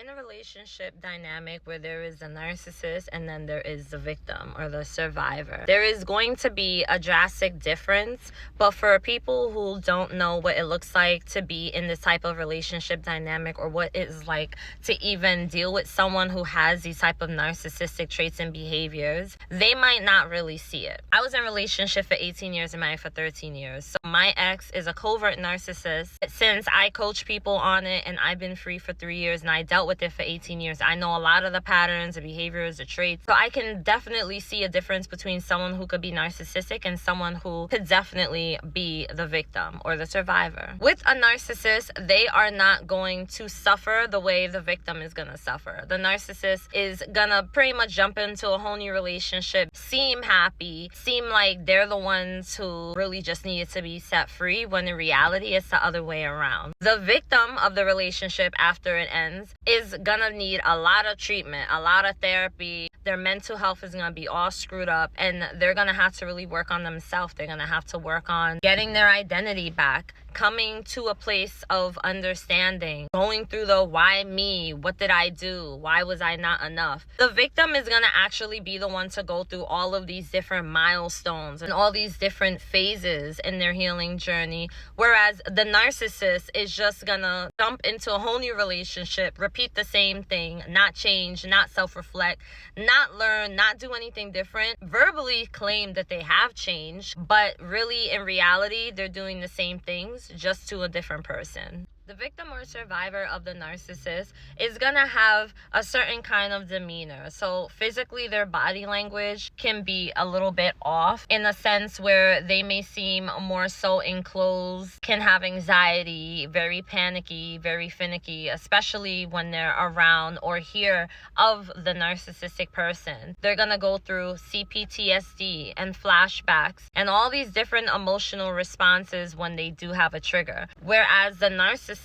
in a relationship dynamic where there is a narcissist and then there is the victim or the survivor, there is going to be a drastic difference. But for people who don't know what it looks like to be in this type of relationship dynamic, or what it is like to even deal with someone who has these type of narcissistic traits and behaviors, they might not really see it. I was in a relationship for 18 years and married for 13 years. So my ex is a covert narcissist. Since I coach people on it and I've been free for 3 years and I dealt with it for 18 years, I know a lot of the patterns, the behaviors, the traits. So I can definitely see a difference between someone who could be narcissistic and someone who could definitely be the victim or the survivor. With a narcissist, they are not going to suffer the way the victim is going to suffer. The narcissist is going to pretty much jump into a whole new relationship, seem happy, seem like they're the ones who really just needed to be set free, when in reality it's the other way around. The victim of the relationship after it ends is gonna need a lot of treatment, a lot of therapy. Their mental health is gonna be all screwed up, and they're gonna have to really work on themselves. They're gonna have to work on getting their identity back, coming to a place of understanding, going through the why me, what did I do, why was I not enough. The victim is gonna actually be the one to go through all of these different milestones and all these different phases in their healing journey, whereas the narcissist is just gonna jump into a whole new relationship, repeat the same thing, not change, not self-reflect, not learn, not do anything different, verbally claim that they have changed, but really in reality they're doing the same things, just to a different person. The victim or survivor of the narcissist is gonna have a certain kind of demeanor. So physically, their body language can be a little bit off, in a sense where they may seem more so enclosed, can have anxiety, very panicky, very finicky, especially when they're around or hear of the narcissistic person. They're gonna go through CPTSD and flashbacks and all these different emotional responses when they do have a trigger. Whereas the narcissist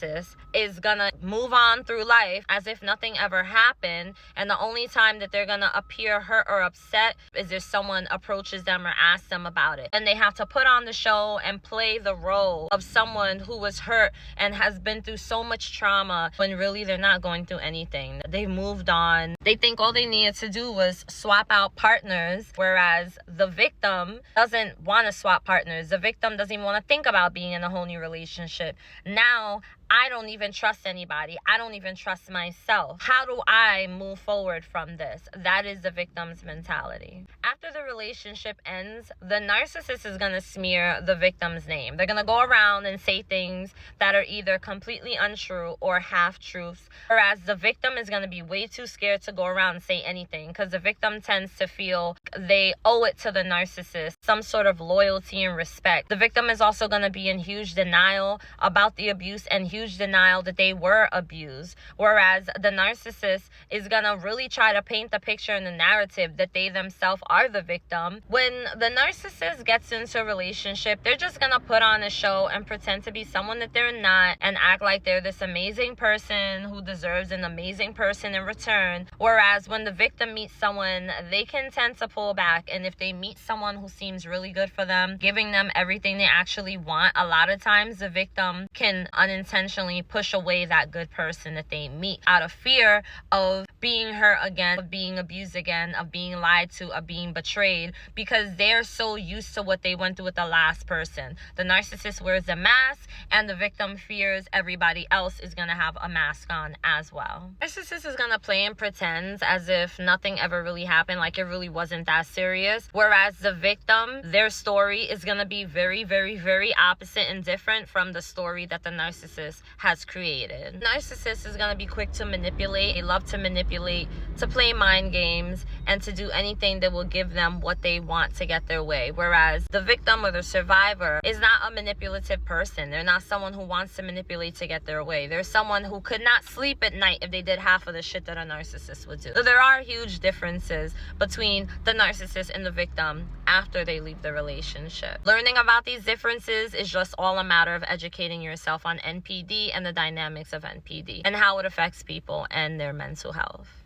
is gonna move on through life as if nothing ever happened, and the only time that they're gonna appear hurt or upset is if someone approaches them or asks them about it, and they have to put on the show and play the role of someone who was hurt and has been through so much trauma, when really they're not going through anything. They've moved on. They think all they needed to do was swap out partners, whereas the victim doesn't want to swap partners. The victim doesn't even want to think about being in a whole new relationship. Now I don't even trust anybody. I don't even trust myself. How do I move forward from this? That is the victim's mentality. After the relationship ends, the narcissist is going to smear the victim's name. They're going to go around and say things that are either completely untrue or half-truths, whereas the victim is going to be way too scared to go around and say anything, because the victim tends to feel they owe it to the narcissist some sort of loyalty and respect. The victim is also going to be in huge denial about the abuse and huge denial that they were abused, whereas the narcissist is gonna really try to paint the picture and the narrative that they themselves are the victim. When the narcissist gets into a relationship, they're just gonna put on a show and pretend to be someone that they're not, and act like they're this amazing person who deserves an amazing person in return, whereas when the victim meets someone, they can tend to pull back, and if they meet someone who seems really good for them, giving them everything they actually want, a lot of times the victim can unintentionally push away that good person that they meet out of fear of being hurt again, of being abused again, of being lied to, of being betrayed, because they're so used to what they went through with the last person. The narcissist wears a mask, and the victim fears everybody else is going to have a mask on as well. Narcissist is going to play and pretend as if nothing ever really happened, like it really wasn't that serious, whereas the victim, their story is going to be very, very, very opposite and different from the story that the narcissist has created. Narcissist is going to be quick to manipulate. They love to manipulate, to play mind games, and to do anything that will give them what they want to get their way, whereas the victim or the survivor is not a manipulative person. They're not someone who wants to manipulate to get their way. They're someone who could not sleep at night if they did half of the shit that a narcissist would do. So there are huge differences between the narcissist and the victim after they leave the relationship. Learning about these differences is just all a matter of educating yourself on NPD and the dynamics of NPD and how it affects people and their mental health.